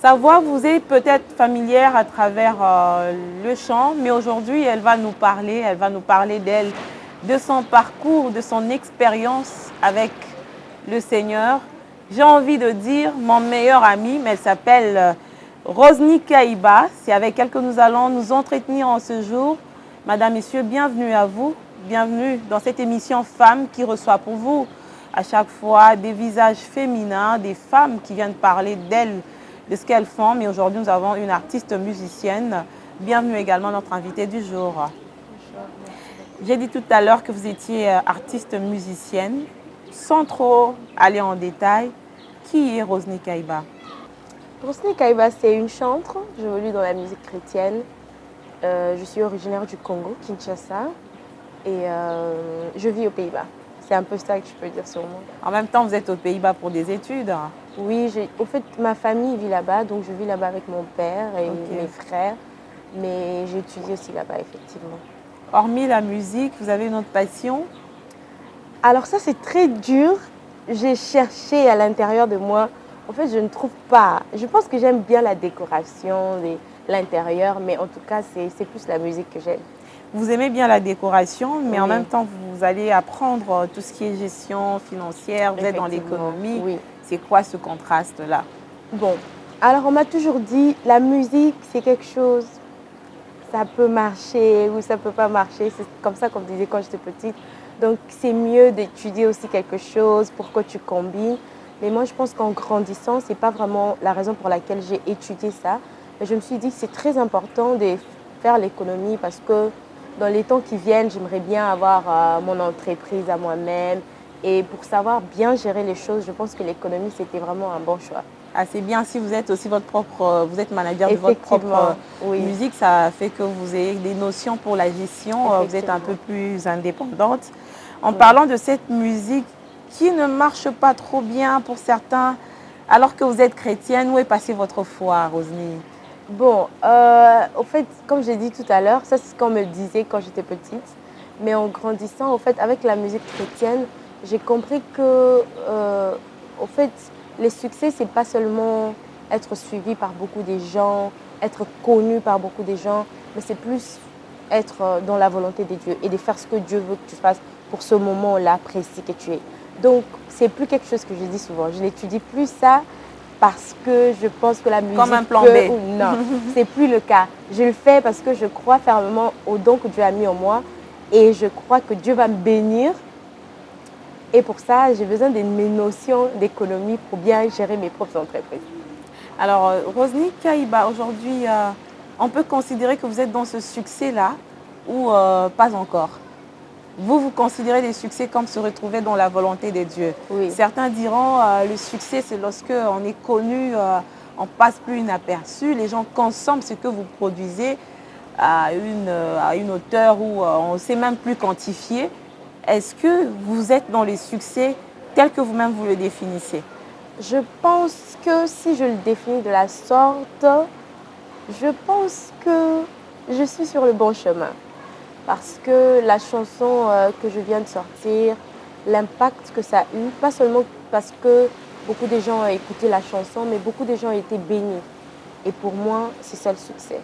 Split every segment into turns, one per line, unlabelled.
Sa voix vous est peut-être familière à travers le chant, mais aujourd'hui, elle va nous parler d'elle, de son parcours, de son expérience avec le Seigneur. J'ai envie de dire mon meilleure amie, mais elle s'appelle Rosny Kaïba. C'est avec elle que nous allons nous entretenir en ce jour. Madame, Messieurs, bienvenue à vous. Bienvenue dans cette émission Femmes qui reçoit pour vous à chaque fois des visages féminins, des femmes qui viennent parler d'elles, de ce qu'elles font. Mais aujourd'hui, nous avons une artiste musicienne. Bienvenue également notre invitée du jour. J'ai dit tout à l'heure que vous étiez artiste musicienne. Sans trop aller en détail, qui est Rosny Kaïba?
Rosny Kaïba, c'est une chantre. J'évolue dans la musique chrétienne. Je suis originaire du Congo, Kinshasa. Et je vis aux Pays-Bas. C'est un peu ça que je peux dire sur moi.
En même temps, vous êtes aux Pays-Bas pour des études.
Oui, au fait, ma famille vit là-bas, donc je vis là-bas avec mon père et mes frères. Mais j'ai étudié aussi là-bas, effectivement.
Hormis la musique, vous avez une autre passion?
Alors ça, c'est très dur. J'ai cherché à l'intérieur de moi. En fait, je ne trouve pas. Je pense que j'aime bien la décoration, l'intérieur, mais en tout cas, c'est plus la musique que j'aime.
Vous aimez bien la décoration, mais en
Oui.
même temps, vous allez apprendre tout ce qui est gestion financière, vous êtes dans l'économie.
Oui.
C'est quoi ce contraste-là?
Bon, alors on m'a toujours dit, la musique, c'est quelque chose, ça peut marcher ou ça peut pas marcher. C'est comme ça qu'on me disait quand j'étais petite. Donc, c'est mieux d'étudier aussi quelque chose pour que tu combines. Mais moi, je pense qu'en grandissant, ce n'est pas vraiment la raison pour laquelle j'ai étudié ça. Mais je me suis dit que c'est très important de faire l'économie parce que dans les temps qui viennent, j'aimerais bien avoir mon entreprise à moi-même. Et pour savoir bien gérer les choses, je pense que l'économie, c'était vraiment un bon choix.
Ah, c'est bien si vous êtes aussi vous êtes manager de votre propre musique, ça fait que vous ayez des notions pour la gestion, vous êtes un peu plus indépendante. En parlant de cette musique qui ne marche pas trop bien pour certains, alors que vous êtes chrétienne, où est passée votre foi, Rosny?
Bon, au fait, comme j'ai dit tout à l'heure, ça c'est ce qu'on me disait quand j'étais petite. Mais en grandissant, au fait, avec la musique chrétienne, j'ai compris que, au fait, les succès, c'est pas seulement être suivi par beaucoup de gens, être connu par beaucoup de gens, mais c'est plus être dans la volonté de Dieu et de faire ce que Dieu veut que tu fasses pour ce moment-là précis que tu es. Donc, c'est plus quelque chose que je dis souvent. Je n'étudie plus ça parce que je pense que la musique
comme un plan B.
Non, c'est plus le cas. Je le fais parce que je crois fermement au don que Dieu a mis en moi et je crois que Dieu va me bénir. Et pour ça, j'ai besoin de mes notions d'économie pour bien gérer mes propres entreprises.
Alors, Rosny Kaïba, aujourd'hui, on peut considérer que vous êtes dans ce succès-là ou pas encore? Vous considérez les succès comme se retrouver dans la volonté de Dieu.
Oui.
Certains diront le succès, c'est lorsque on est connu, on passe plus inaperçu, les gens consomment ce que vous produisez à une hauteur où on ne sait même plus quantifier. Est-ce que vous êtes dans les succès tels que vous-même vous le définissez?
Je pense que si je le définis de la sorte, je pense que je suis sur le bon chemin. Parce que la chanson que je viens de sortir, l'impact que ça a eu, pas seulement parce que beaucoup de gens ont écouté la chanson, mais beaucoup de gens ont été bénis. Et pour moi, c'est ça le succès.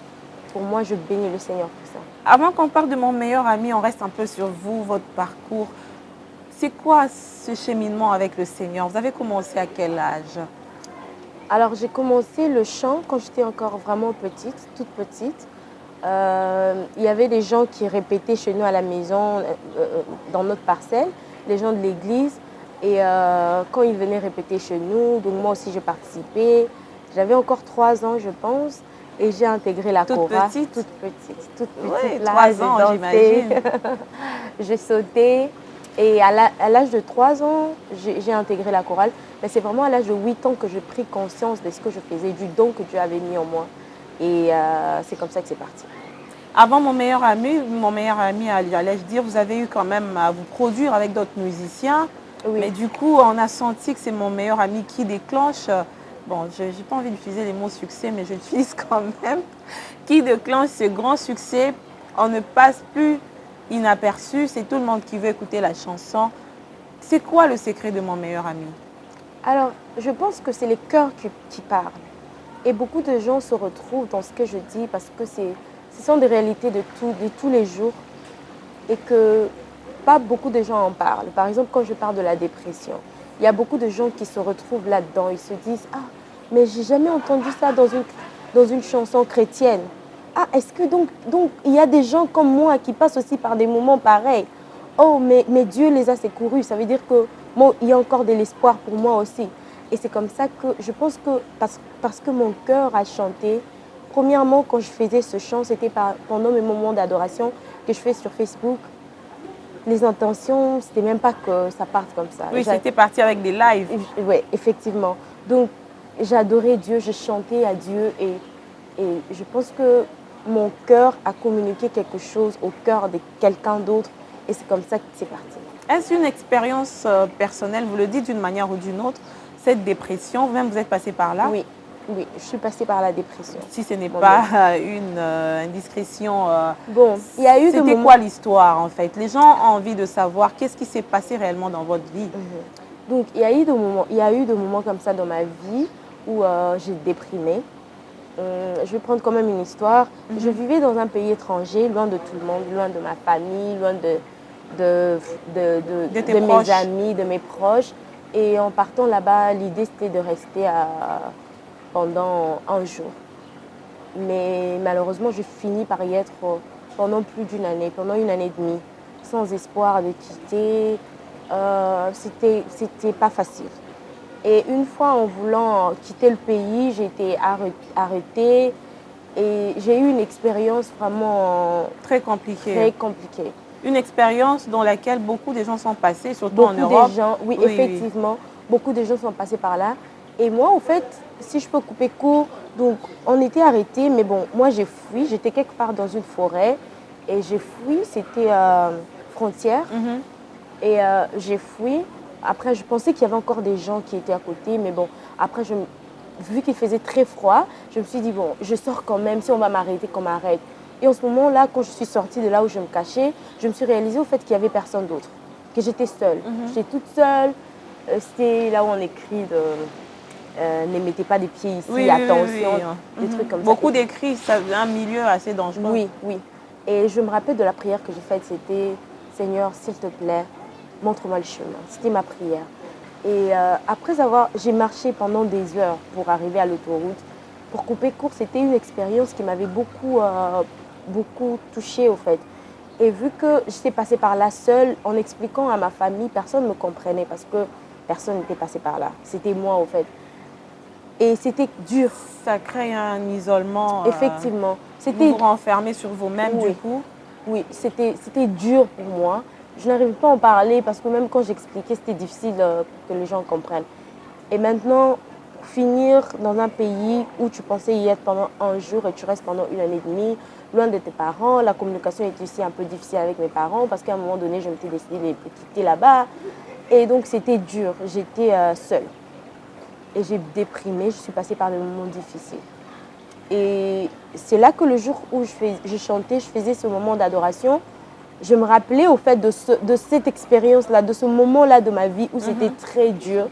Pour moi, je bénis le Seigneur pour ça.
Avant qu'on parle de mon meilleur ami, on reste un peu sur vous, votre parcours. C'est quoi ce cheminement avec le Seigneur? Vous avez commencé à quel âge?
Alors, j'ai commencé le chant quand j'étais encore vraiment petite, toute petite. Il y avait des gens qui répétaient chez nous à la maison, dans notre parcelle, les gens de l'église. Et quand ils venaient répéter chez nous, donc moi aussi je participais. J'avais encore 3 ans, je pense, et j'ai intégré la chorale. Toute petite.
Oui,
là,
3 ans, j'imagine.
J'ai sauté. Et à l'âge de 3 ans, j'ai intégré la chorale. Mais c'est vraiment à l'âge de 8 ans que j'ai pris conscience de ce que je faisais, du don que Dieu avait mis en moi. Et c'est comme ça que c'est parti.
Avant mon meilleur ami, allais-je dire, vous avez eu quand même à vous produire avec d'autres musiciens.
Oui.
Mais du coup, on a senti que c'est mon meilleur ami qui déclenche, bon, je n'ai pas envie d'utiliser les mots succès, mais je l'utilise quand même, qui déclenche ce grand succès. On ne passe plus inaperçu, c'est tout le monde qui veut écouter la chanson. C'est quoi le secret de mon meilleur ami?
Alors, je pense que c'est les cœurs qui parlent. Et beaucoup de gens se retrouvent dans ce que je dis parce que ce sont des réalités de tous les jours et que pas beaucoup de gens en parlent. Par exemple, quand je parle de la dépression, il y a beaucoup de gens qui se retrouvent là-dedans. Ils se disent « Ah, mais j'ai jamais entendu ça dans une chanson chrétienne. Ah, est-ce que donc il y a des gens comme moi qui passent aussi par des moments pareils. Oh, mais Dieu les a secourus. Ça veut dire que bon, il y a encore de l'espoir pour moi aussi. » Et c'est comme ça que je pense que parce que mon cœur a chanté, premièrement, quand je faisais ce chant, c'était pendant mes moments d'adoration que je fais sur Facebook. Les intentions, c'était même pas que ça parte comme ça.
Oui, c'était parti avec des lives.
Oui, effectivement. Donc, j'adorais Dieu, je chantais à Dieu et je pense que mon cœur a communiqué quelque chose au cœur de quelqu'un d'autre et c'est comme ça que c'est parti.
Est-ce une expérience personnelle, vous le dites d'une manière ou d'une autre, cette dépression, vous-même vous êtes passé par là?
Oui, oui, je suis passée par la dépression.
Si ce n'est pas une indiscrétion,
bon, il y a eu
c'était quoi l'histoire en fait? Les gens ont envie de savoir qu'est-ce qui s'est passé réellement dans votre vie.
Donc, il y a eu des moments comme ça dans ma vie où j'ai déprimé. Je vais prendre quand même une histoire. Je vivais dans un pays étranger, loin de tout le monde, loin de ma famille, loin de mes amis, de mes proches. Et en partant là-bas, l'idée c'était de rester pendant un jour. Mais malheureusement, je finis par y être pendant plus d'une année, pendant une année et demie, sans espoir de quitter. C'était pas facile. Et une fois en voulant quitter le pays, j'ai été arrêtée et j'ai eu une expérience vraiment
très compliquée.
Très compliquée.
Une expérience dans laquelle beaucoup de gens sont passés, surtout en Europe.
Oui, effectivement, beaucoup de gens sont passés par là. Et moi, en fait, si je peux couper court, donc on était arrêtés, mais bon, moi j'ai fui, j'étais quelque part dans une forêt et j'ai fui, c'était frontière. Et j'ai fui. Après, je pensais qu'il y avait encore des gens qui étaient à côté, mais bon, après, vu qu'il faisait très froid, je me suis dit, bon, je sors quand même, si on va m'arrêter, qu'on m'arrête. Et en ce moment-là, quand je suis sortie de là où je me cachais, je me suis réalisée au fait qu'il n'y avait personne d'autre, que j'étais seule. J'étais toute seule. C'était là où on écrit ne mettez pas des pieds ici, attention, des trucs comme ça.
Beaucoup d'écrits, c'est un milieu assez dangereux.
Oui, oui. Et je me rappelle de la prière que j'ai faite, c'était « Seigneur, s'il te plaît, montre-moi le chemin ». C'était ma prière. Et j'ai marché pendant des heures pour arriver à l'autoroute. Pour couper court, c'était une expérience qui m'avait beaucoup touchée au fait. Et vu que j'étais passée par là seule, en expliquant à ma famille, personne ne me comprenait parce que personne n'était passé par là. C'était moi au fait. Et c'était dur.
Ça crée un isolement.
Effectivement.
Vous vous renfermez sur vous-même du coup.
Oui, c'était dur pour moi. Je n'arrivais pas à en parler parce que même quand j'expliquais, c'était difficile que les gens comprennent. Et maintenant, finir dans un pays où tu pensais y être pendant un jour et tu restes pendant une année et demie, loin de tes parents, la communication était aussi un peu difficile avec mes parents parce qu'à un moment donné, je m'étais décidée de les quitter là-bas. Et donc, c'était dur. J'étais seule. Et j'ai déprimé, je suis passée par des moments difficiles. Et c'est là que le jour où je chantais, je faisais ce moment d'adoration, je me rappelais au fait de cette expérience-là, de ce moment-là de ma vie où c'était très dur.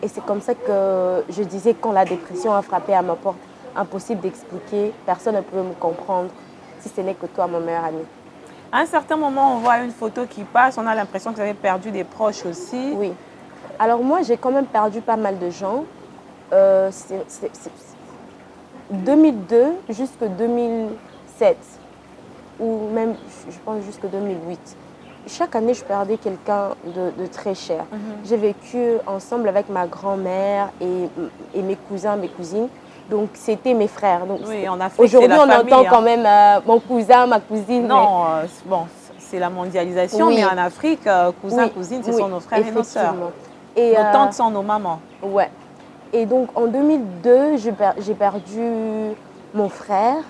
Et c'est comme ça que je disais quand la dépression a frappé à ma porte, impossible d'expliquer, personne ne pouvait me comprendre, si ce n'est que toi, mon meilleur ami.
À un certain moment, on voit une photo qui passe, on a l'impression que vous avez perdu des proches aussi.
Oui. Alors moi, j'ai quand même perdu pas mal de gens. 2002 jusqu'à 2007, ou même, je pense, jusqu'à 2008. Chaque année, je perdais quelqu'un de très cher. J'ai vécu ensemble avec ma grand-mère et mes cousins, mes cousines. Donc, c'était mes frères. Donc,
oui, en Afrique,
aujourd'hui, on entend quand même mon cousin, ma cousine.
Non, bon, c'est la mondialisation, mais en Afrique, cousins, cousines, ce sont nos frères et nos sœurs. Et nos tantes sont nos mamans.
Ouais. Et donc, en 2002, j'ai perdu mon frère.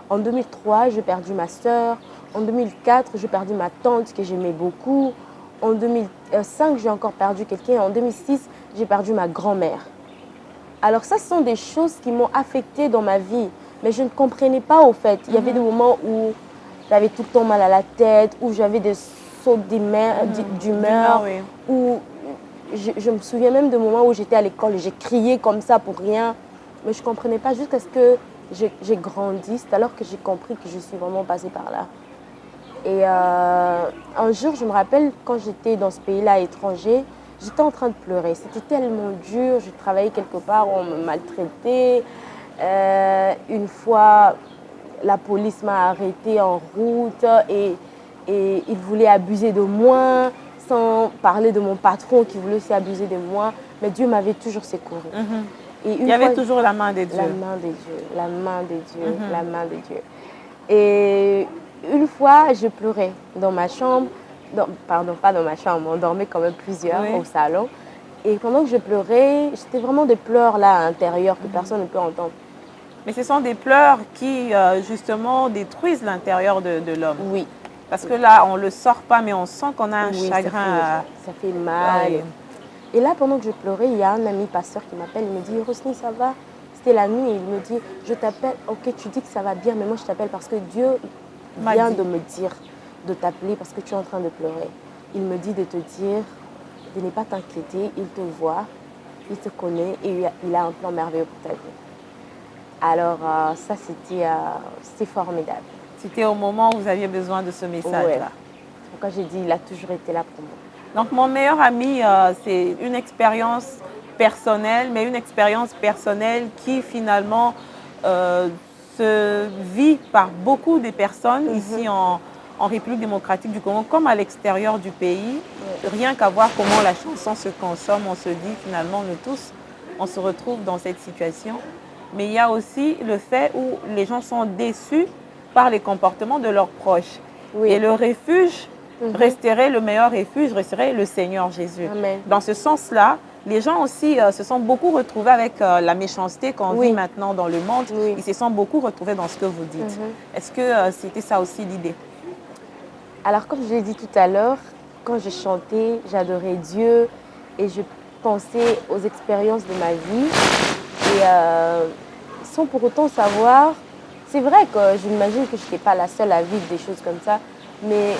En 2003, j'ai perdu ma sœur. En 2004, j'ai perdu ma tante que j'aimais beaucoup. En 2005, j'ai encore perdu quelqu'un. En 2006, j'ai perdu ma grand-mère. Alors ça, ce sont des choses qui m'ont affectée dans ma vie. Mais je ne comprenais pas au fait. Il y avait des moments où j'avais tout le temps mal à la tête, où j'avais des sauts d'humeur, où je me souviens même de moments où j'étais à l'école et j'ai crié comme ça pour rien. mais je ne comprenais pas jusqu'à ce que j'ai grandi. C'est alors que j'ai compris que je suis vraiment passée par là. Et un jour, je me rappelle, quand j'étais dans ce pays-là étranger, j'étais en train de pleurer. C'était tellement dur. Je travaillais quelque part, on me maltraitait. Une fois, la police m'a arrêtée en route et il voulait abuser de moi, sans parler de mon patron qui voulait aussi abuser de moi. Mais Dieu m'avait toujours secouru. Et
Il y avait toujours la main de Dieu.
La main de Dieu, la main de Dieu, la main de Dieu. Et une fois, je pleurais dans ma chambre. Pardon, pas dans ma chambre, on dormait quand même plusieurs au salon. Et pendant que je pleurais, c'était vraiment des pleurs là à l'intérieur que personne ne peut entendre.
Mais ce sont des pleurs qui, justement, détruisent l'intérieur de l'homme.
Oui.
Parce que là, on ne le sort pas, mais on sent qu'on a un chagrin.
Ça fait mal. Oui. Et là, pendant que je pleurais, il y a un ami pasteur qui m'appelle. Il me dit, Rosny, ça va? C'était la nuit. Il me dit, je t'appelle. Ok, tu dis que ça va bien, mais moi, je t'appelle parce que Dieu vient de me dire de t'appeler parce que tu es en train de pleurer. Il me dit de te dire de ne pas t'inquiéter. Il te voit, il te connaît et il a un plan merveilleux pour ta vie. Alors, ça, c'était formidable.
C'était au moment où vous aviez besoin de ce message-là.
Ouais. Pourquoi j'ai dit, il a toujours été là pour moi.
Donc, mon meilleur ami, c'est une expérience personnelle, mais une expérience personnelle qui, finalement, se vit par beaucoup de personnes ici en République démocratique du Congo, comme à l'extérieur du pays. Rien qu'à voir comment la chanson se consomme, on se dit, finalement, nous tous, on se retrouve dans cette situation. Mais il y a aussi le fait où les gens sont déçus par les comportements de leurs proches. Oui. Et le refuge resterait, le meilleur refuge resterait le Seigneur Jésus.
Amen.
Dans ce sens-là, les gens aussi se sont beaucoup retrouvés avec la méchanceté qu'on vit maintenant dans le monde. Ils se sont beaucoup retrouvés dans ce que vous dites. Est-ce que c'était ça aussi l'idée?
Alors, comme je l'ai dit tout à l'heure, quand je chantais, j'adorais Dieu et je pensais aux expériences de ma vie. Et sans pour autant savoir, c'est vrai que j'imagine que je n'étais pas la seule à vivre des choses comme ça, mais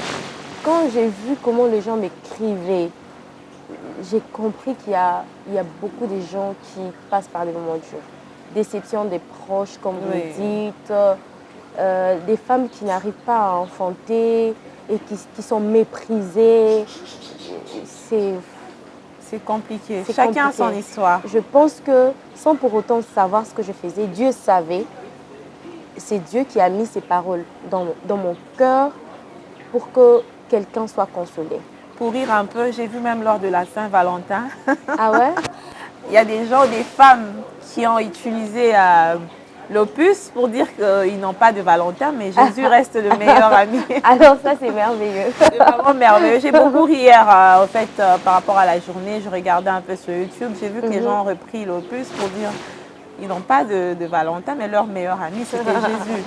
quand j'ai vu comment les gens m'écrivaient, j'ai compris qu'il y a beaucoup de gens qui passent par des moments durs. Déception des proches, comme vous dites, des femmes qui n'arrivent pas à enfanter et qui sont méprisées.
C'est compliqué. Chacun a son histoire.
Je pense que sans pour autant savoir ce que je faisais, Dieu savait. C'est Dieu qui a mis ces paroles dans mon cœur pour que quelqu'un soit consolé.
Pour rire un peu, j'ai vu même lors de la Saint-Valentin.
Ah ouais?
Il y a des gens, des femmes qui ont utilisé l'opus pour dire qu'ils n'ont pas de Valentin, mais Jésus reste le meilleur ami.
Alors ça, c'est merveilleux.
C'est vraiment merveilleux. J'ai beaucoup ri hier, en fait, par rapport à la journée. Je regardais un peu sur YouTube. J'ai vu que les gens ont repris l'opus pour dire qu'ils n'ont pas de Valentin, mais leur meilleur ami, c'était Jésus.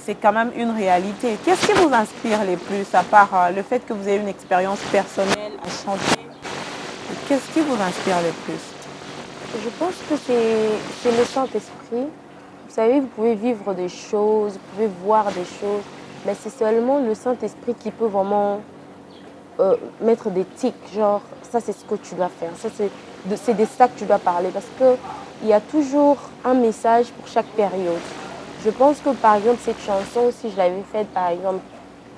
C'est quand même une réalité. Qu'est-ce qui vous inspire les plus, à part le fait que vous ayez une expérience personnelle à chanter? Qu'est-ce qui vous inspire le plus?
Je pense que c'est le Saint-Esprit. Vous savez, vous pouvez vivre des choses, vous pouvez voir des choses, mais c'est seulement le Saint-Esprit qui peut vraiment mettre des tics, genre ça c'est ce que tu dois faire, c'est de ça que tu dois parler, parce qu'il y a toujours un message pour chaque période. Je pense que par exemple cette chanson, si je l'avais faite par exemple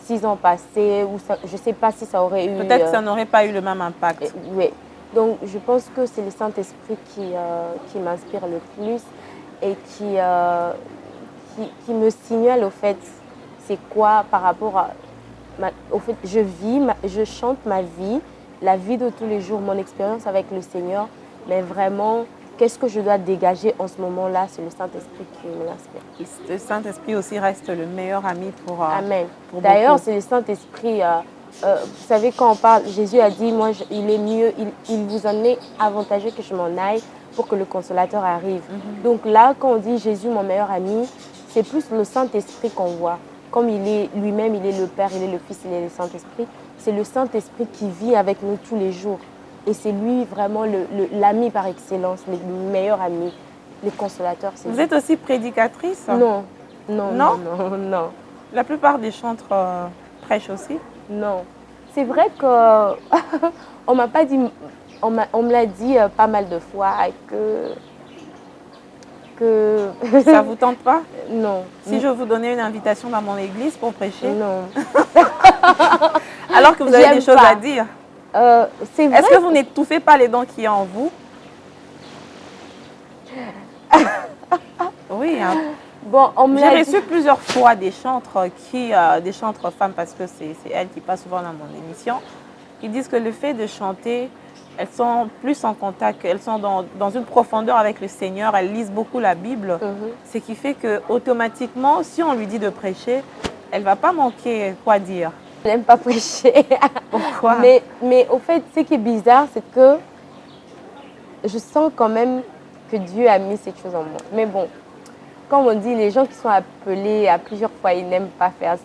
6 ans passés, ou ça, je ne sais pas si ça aurait eu...
Peut-être que ça n'aurait pas eu le même impact.
Oui, donc je pense que c'est le Saint-Esprit qui m'inspire le plus et qui me signale au fait c'est quoi par rapport à... au fait, je chante ma vie, la vie de tous les jours, mon expérience avec le Seigneur, mais vraiment... Qu'est-ce que je dois dégager en ce moment-là? C'est le Saint-Esprit qui m'inspire.
Le Saint-Esprit aussi reste le meilleur ami pour
Amen.
Pour
D'ailleurs, c'est le Saint-Esprit. Vous savez, quand on parle, Jésus a dit, moi, il est mieux, il vous en est avantageux que je m'en aille pour que le Consolateur arrive. Donc là, quand on dit Jésus, mon meilleur ami, c'est plus le Saint-Esprit qu'on voit. Comme il est lui-même, il est le Père, il est le Fils, il est le Saint-Esprit. C'est le Saint-Esprit qui vit avec nous tous les jours. Et c'est lui vraiment l'ami par excellence, le meilleur ami, le consolateur.
Vous êtes aussi prédicatrice?
Non. Non.
La plupart des chantres prêchent aussi?
Non. C'est vrai que on m'a pas dit, on me l'a dit pas mal de fois que que...
Ça ne vous tente pas?
Non.
Si je vous donnais une invitation dans mon église pour prêcher,
Non.
alors que vous avez
J'aime
des choses
pas.
à dire,
C'est vrai.
est-ce que vous n'étouffez pas les dons qu'il y a en vous? Oui, hein.
Bon, on me
J'ai
l'a dit.
reçu plusieurs fois des chantres des chantres femmes, parce que c'est elles qui passent souvent dans mon émission, qui disent que le fait de chanter, elles sont plus en contact, elles sont dans une profondeur avec le Seigneur, elles lisent beaucoup la Bible, ce qui fait que automatiquement, si on lui dit de prêcher, elle ne va pas manquer quoi dire.
Je n'aime pas prêcher.
Pourquoi?
Mais au fait, ce qui est bizarre, c'est que je sens quand même que Dieu a mis cette chose en moi. Mais bon, comme on dit, les gens qui sont appelés à plusieurs fois, ils n'aiment pas faire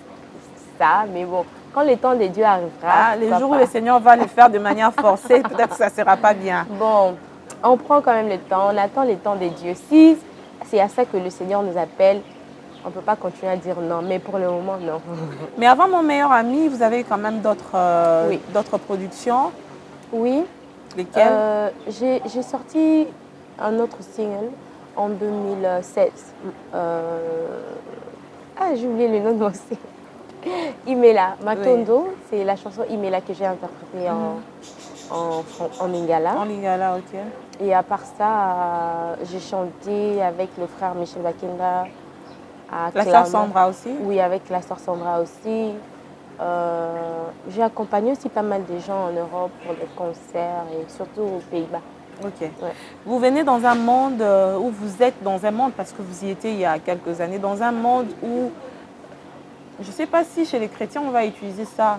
ça. Mais bon, quand le temps de Dieu arrivera...
Les jours où le Seigneur va le faire de manière forcée, peut-être que ça ne sera pas bien.
Bon, on prend quand même le temps, on attend le temps de Dieu. Si c'est à ça que le Seigneur nous appelle, on ne peut pas continuer à dire non. Mais pour le moment, non.
Mais avant Mon meilleur ami, vous avez quand même d'autres
Oui.
productions.
Oui.
Lesquelles?
J'ai sorti un autre single en 2016. J'ai oublié le nom de mon single. Imela. Matondo, oui. C'est la chanson Imela que j'ai interprétée en lingala.
En lingala, ok.
Et à part ça, j'ai chanté avec le frère Michel Bakenda.
La sœur Sandra aussi?
Oui, avec la sœur Sandra aussi. J'ai accompagné aussi pas mal de gens en Europe pour des concerts et surtout aux Pays-Bas.
Ok.
Ouais.
Vous venez dans un monde où vous êtes dans un monde, parce que vous y étiez il y a quelques années, dans un monde où, je ne sais pas si chez les chrétiens on va utiliser ça,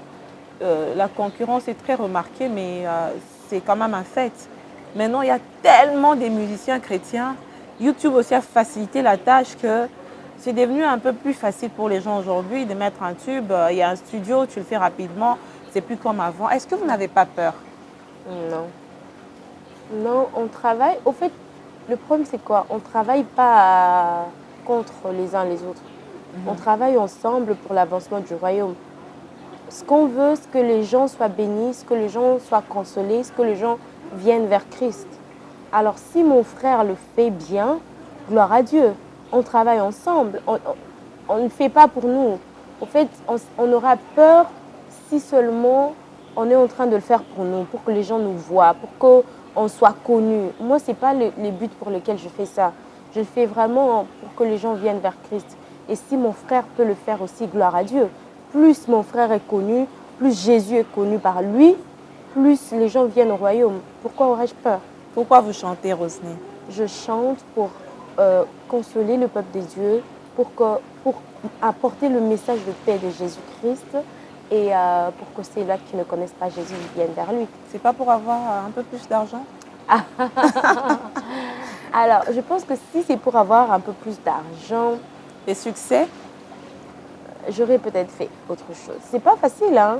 la concurrence est très remarquée, mais c'est quand même un fait. Maintenant, il y a tellement de musiciens chrétiens. YouTube aussi a facilité la tâche que c'est devenu un peu plus facile pour les gens aujourd'hui de mettre un tube. Il y a un studio, tu le fais rapidement. C'est plus comme avant. Est-ce que vous n'avez pas peur?
Non. Non, on travaille. Au fait, le problème, c'est quoi? On ne travaille pas contre les uns les autres. On travaille ensemble pour l'avancement du royaume. Ce qu'on veut, c'est que les gens soient bénis, que les gens soient consolés, que les gens viennent vers Christ. Alors, si mon frère le fait bien, gloire à Dieu. On travaille ensemble. On ne fait pas pour nous. Au fait, on aura peur si seulement on est en train de le faire pour nous, pour que les gens nous voient, pour qu'on soit connus. Moi, ce n'est pas le but pour lequel je fais ça. Je le fais vraiment pour que les gens viennent vers Christ. Et si mon frère peut le faire aussi, gloire à Dieu. Plus mon frère est connu, plus Jésus est connu par lui, plus les gens viennent au royaume. Pourquoi aurais-je peur?
Pourquoi vous chantez, Rosny?
Je chante pour consoler le peuple de Dieu, pour apporter le message de paix de Jésus-Christ et pour que ceux-là qui ne connaissent pas Jésus viennent vers lui.
C'est pas pour avoir un peu plus d'argent?
Alors, je pense que si c'est pour avoir un peu plus d'argent...
Et succès?
J'aurais peut-être fait autre chose. C'est pas facile, hein?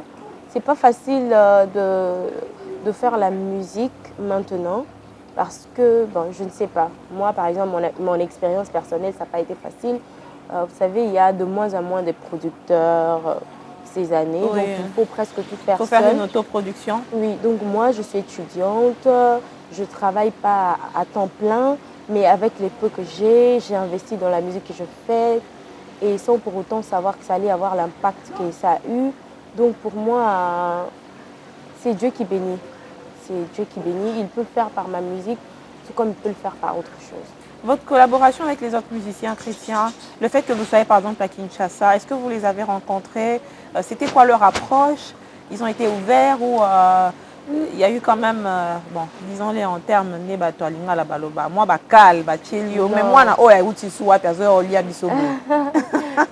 C'est pas facile de faire la musique maintenant parce que, bon, je ne sais pas. Moi, par exemple, mon expérience personnelle, ça n'a pas été facile. Vous savez, il y a de moins en moins de producteurs ces années,
oui.
Donc il faut presque tout faire seul.
Il faut faire une autoproduction?
Oui, donc moi, je suis étudiante, je ne travaille pas à temps plein, mais avec les peu que j'ai investi dans la musique que je fais, et sans pour autant savoir que ça allait avoir l'impact que ça a eu. Donc pour moi, c'est Dieu qui bénit. C'est Dieu qui bénit. Il peut le faire par ma musique, tout comme il peut le faire par autre chose.
Votre collaboration avec les autres musiciens chrétiens, le fait que vous soyez par exemple à Kinshasa, est-ce que vous les avez rencontrés? C'était quoi leur approche? Ils ont été ouverts ou il y a eu quand même, bon, disons-les en termes, moi, bakal, bachelio, mais moi,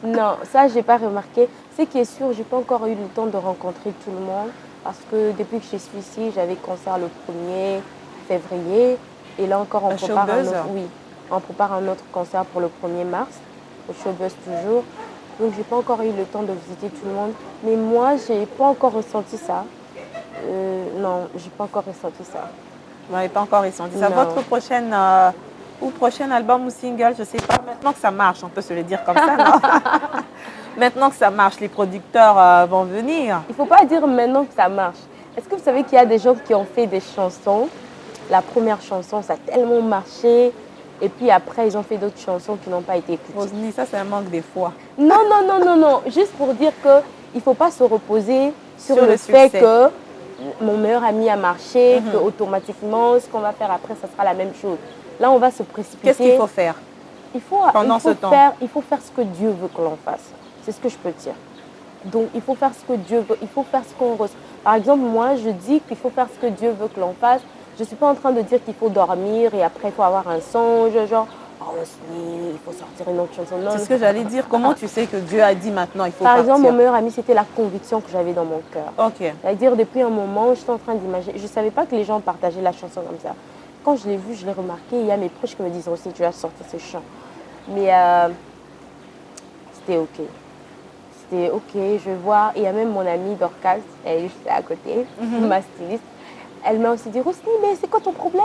non, ça, je n'ai pas remarqué. Ce qui est sûr, je n'ai pas encore eu le temps de rencontrer tout le monde parce que depuis que je suis ici, j'avais concert le 1er février et là encore, on prépare un autre concert pour le 1er mars, au Showbuzz toujours. Donc, je n'ai pas encore eu le temps de visiter tout le monde. Mais moi, je n'ai pas encore ressenti ça. Non, je n'ai pas encore ressenti ça.
Vous n'avez pas encore ressenti ça. Votre prochain album ou single, je ne sais pas, maintenant que ça marche, on peut se le dire comme ça, non? Maintenant que ça marche, les producteurs vont venir.
Il ne faut pas dire maintenant que ça marche. Est-ce que vous savez qu'il y a des gens qui ont fait des chansons? La première chanson, ça a tellement marché. Et puis après, ils ont fait d'autres chansons qui n'ont pas été écoutées.
Rosny, ça c'est un manque de foi.
Non, non, non, non, non. Juste pour dire qu'il ne faut pas se reposer sur le
succès.
fait que mon meilleur ami a marché, que automatiquement, ce qu'on va faire après, ça sera la même chose. Là, on va se précipiter.
Qu'est-ce qu'il faut faire pendant ce temps?
Il faut faire ce que Dieu veut que l'on fasse. C'est ce que je peux dire. Donc, il faut faire ce que Dieu veut. Il faut faire ce qu'on ressent. Par exemple, moi, je dis qu'il faut faire ce que Dieu veut que l'on fasse. Je ne suis pas en train de dire qu'il faut dormir et après, il faut avoir un songe, genre, oh, il faut sortir une autre chanson.
C'est ce que j'allais dire. Comment tu sais que Dieu a dit maintenant, il faut
Par
partir?
exemple, mon meilleur ami, c'était la conviction que j'avais dans mon cœur.
Ok.
C'est-à-dire, depuis un moment, j'étais en train d'imaginer. Je ne savais pas que les gens partageaient la chanson comme ça. Quand je l'ai vu, je l'ai remarqué. Il y a mes proches qui me disent aussi, tu as sorti ce chant. Mais c'était OK. C'était OK, je vois. Il y a même mon amie Dorcas, elle est juste à côté, ma styliste. Elle m'a aussi dit, Rosny, mais c'est quoi ton problème?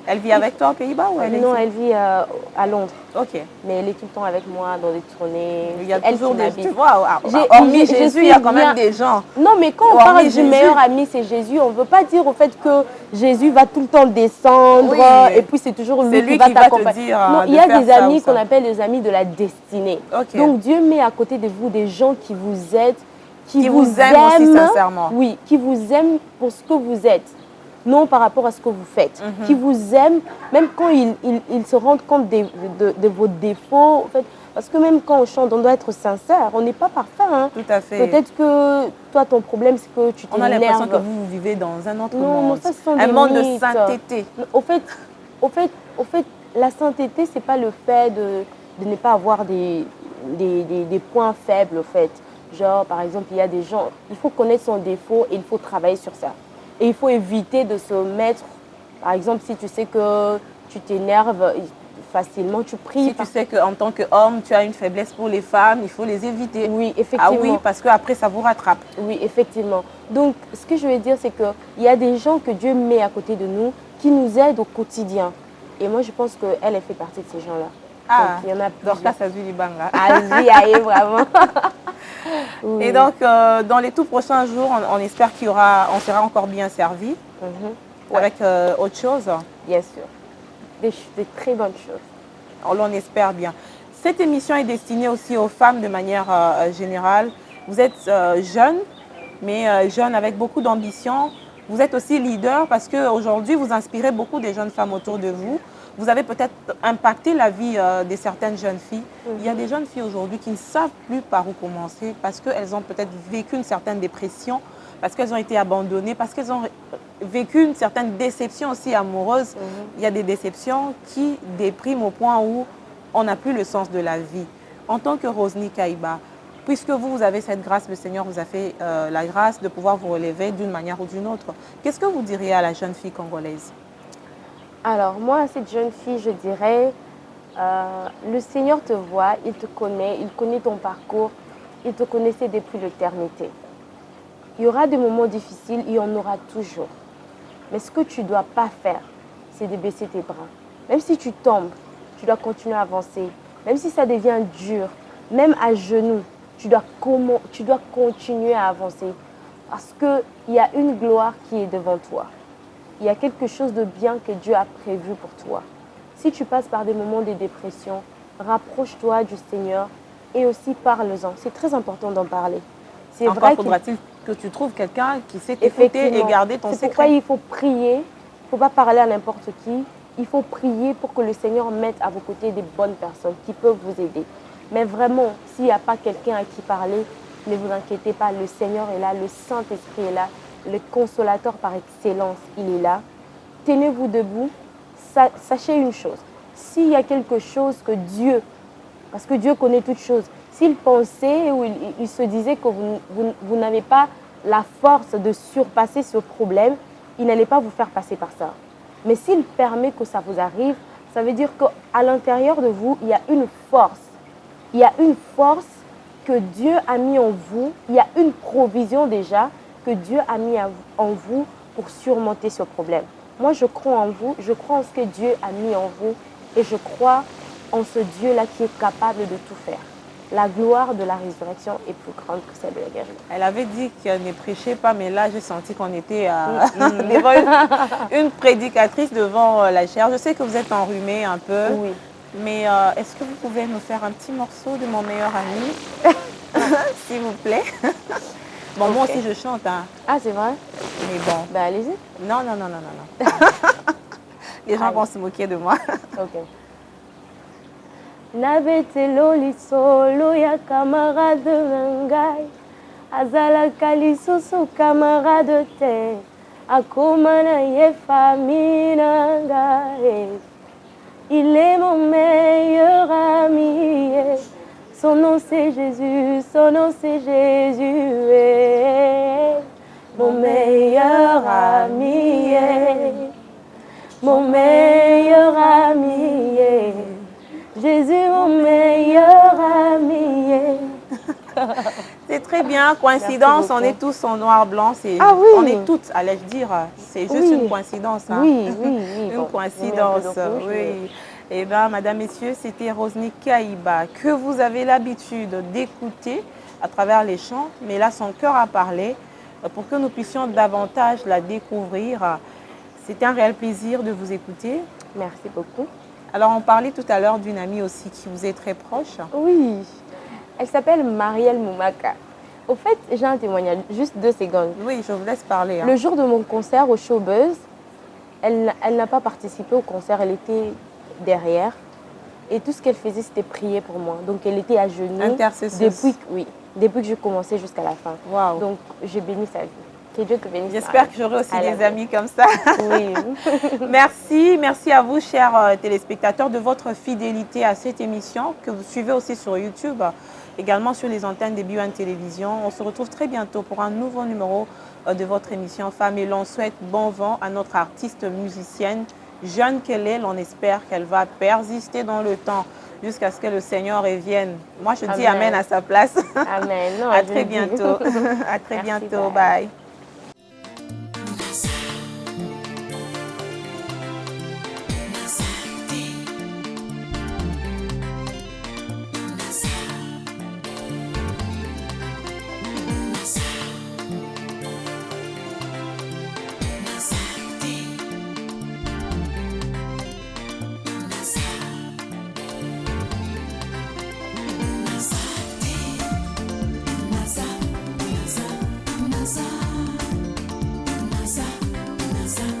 Elle vit avec toi aux Pays-Bas ou elle est
Non,
ici?
elle vit à Londres.
Ok.
Mais elle est tout le temps avec moi dans des tournées.
Il y a
elle
toujours
qui
des...
m'habille.
Tu vois, hormis Jésus, il y a quand même des gens.
Non, mais quand on parle du meilleur ami, c'est Jésus. On ne veut pas dire au fait que Jésus va tout le temps descendre et puis c'est toujours lui qui va t'accompagner. Non, il y a des amis qu'on appelle les amis de la destinée.
Okay.
Donc Dieu met à côté de vous des gens qui vous aident,
qui vous aiment aussi sincèrement.
Oui, qui vous aiment pour ce que vous êtes. Non par rapport à ce que vous faites, qui vous aiment, même quand ils se rendent compte de vos défauts. En fait, parce que même quand on chante, on doit être sincère. On n'est pas parfait. Hein.
Tout à fait.
Peut-être que toi, ton problème, c'est que tu t'énerves.
On a l'impression que vous vivez dans un autre monde.
Non, ça, ce sont
un
des
monde
mythes.
de sainteté.
Au fait, la sainteté, ce n'est pas le fait de ne pas avoir des points faibles, au fait. Genre, par exemple, il y a des gens, il faut connaître son défaut et il faut travailler sur ça. Et il faut éviter de se mettre, par exemple, si tu sais que tu t'énerves facilement, tu pries.
Si tu sais qu'en tant qu'homme, tu as une faiblesse pour les femmes, il faut les éviter.
Oui, effectivement.
Ah oui, parce qu'après, ça vous rattrape.
Oui, effectivement. Donc, ce que je veux dire, c'est qu'il y a des gens que Dieu met à côté de nous qui nous aident au quotidien. Et moi, je pense qu'elle fait partie de ces gens-là.
Ah,
donc, il y en a plusieurs.
Dorcas Azulibanga.
Aïe, vraiment.
Oui. Et donc, dans les tout prochains jours, on espère on sera encore bien servi avec autre chose.
Bien sûr. Des très bonnes choses.
On l'en espère bien. Cette émission est destinée aussi aux femmes de manière générale. Vous êtes jeune, mais jeune avec beaucoup d'ambition. Vous êtes aussi leader parce qu'aujourd'hui, vous inspirez beaucoup de jeunes femmes autour de vous. Vous avez peut-être impacté la vie de certaines jeunes filles. Il y a des jeunes filles aujourd'hui qui ne savent plus par où commencer parce qu'elles ont peut-être vécu une certaine dépression, parce qu'elles ont été abandonnées, parce qu'elles ont vécu une certaine déception aussi amoureuse. Il y a des déceptions qui dépriment au point où on n'a plus le sens de la vie. En tant que Rosny Kaïba, puisque vous avez cette grâce, le Seigneur vous a fait la grâce de pouvoir vous relever d'une manière ou d'une autre, qu'est-ce que vous diriez à la jeune fille congolaise?
Alors, moi, à cette jeune fille, je dirais, le Seigneur te voit, il te connaît, il connaît ton parcours, il te connaissait depuis l'éternité. Il y aura des moments difficiles, il y en aura toujours. Mais ce que tu ne dois pas faire, c'est de baisser tes bras. Même si tu tombes, tu dois continuer à avancer. Même si ça devient dur, même à genoux, tu dois continuer à avancer. Parce qu'il y a une gloire qui est devant toi. Il y a quelque chose de bien que Dieu a prévu pour toi. Si tu passes par des moments de dépression, rapproche-toi du Seigneur et aussi parle-en. C'est très important d'en parler.
C'est vrai. Faudra-t-il que tu trouves quelqu'un qui sait t'écouter et garder ton secret.
C'est pourquoi il faut prier. Il ne faut pas parler à n'importe qui. Il faut prier pour que le Seigneur mette à vos côtés des bonnes personnes qui peuvent vous aider. Mais vraiment, s'il n'y a pas quelqu'un à qui parler, ne vous inquiétez pas. Le Seigneur est là, le Saint-Esprit est là. Le consolateur par excellence, il est là. Tenez-vous debout. Sachez une chose. S'il y a quelque chose que Dieu, parce que Dieu connaît toutes choses, s'il pensait ou il se disait que vous n'avez pas la force de surpasser ce problème, il n'allait pas vous faire passer par ça. Mais s'il permet que ça vous arrive, ça veut dire qu'à l'intérieur de vous, il y a une force. Il y a une force que Dieu a mis en vous. Il y a une provision déjà que Dieu a mis en vous pour surmonter ce problème. Moi, je crois en vous, je crois en ce que Dieu a mis en vous et je crois en ce Dieu-là qui est capable de tout faire. la gloire de la résurrection est plus grande que celle de la guérison.
Elle avait dit qu'elle ne prêchait pas, mais là, j'ai senti qu'on était devant une prédicatrice devant la chair. Je sais que vous êtes enrhumée un peu,
Oui.
mais est-ce que vous pouvez nous faire un petit morceau de mon meilleur ami, s'il vous plaît? Bon, moi
Ok.
aussi, je chante, hein.
Ah, c'est vrai?
Mais bon,
Ben, allez-y.
non, non, non, non, non, non. Les gens
Allez.
vont se moquer de moi.
Ok. Nabetelo lisolo ya camarade nangai azalaka lisusu camarade te akoma na ye famille na ngai. Il est mon meilleur ami, son nom c'est Jésus, son nom c'est Jésus, mon meilleur ami, mon meilleur ami, Jésus mon meilleur ami.
C'est très bien, coïncidence,
Merci
on est
beaucoup.
tous en noir blanc,
Ah oui.
on est toutes, allais-je dire, c'est juste
Oui.
une coïncidence. Hein.
Oui, oui, oui.
Une
Bon,
coïncidence,
j'ai mis un peu de rouge,
oui. Eh bien, Madame, Messieurs, c'était Rosny Kaïba, que vous avez l'habitude d'écouter à travers les chants, mais là, son cœur a parlé pour que nous puissions davantage la découvrir. C'était un réel plaisir de vous écouter.
Merci beaucoup.
Alors, on parlait tout à l'heure d'une amie aussi qui vous est très proche.
Oui, elle s'appelle Marielle Moumaka. Au fait, j'ai un témoignage, juste 2 secondes.
Oui, je vous laisse parler. Hein.
Le jour de mon concert au Showbuzz, elle n'a pas participé au concert, elle était derrière. Et tout ce qu'elle faisait, c'était prier pour moi. Donc, elle était à genoux
Intercesseuse.
depuis que j'ai commencé jusqu'à la fin.
Waouh.
Donc, j'ai béni sa vie. Que Dieu te bénisse.
J'espère que j'aurai aussi
À la
des
vie.
amis comme ça.
Oui.
Merci à vous, chers téléspectateurs, de votre fidélité à cette émission que vous suivez aussi sur YouTube, également sur les antennes de BioOne Télévision. On se retrouve très bientôt pour un nouveau numéro de votre émission Femmes et l'on souhaite bon vent à notre artiste musicienne, jeune qu'elle est. On espère qu'elle va persister dans le temps jusqu'à ce que le Seigneur revienne. Moi, je dis amen à sa place.
Amen. Non,
À
je
très
le dis.
bientôt. À très
Merci,
bientôt.
bye.
Bye.
Naza,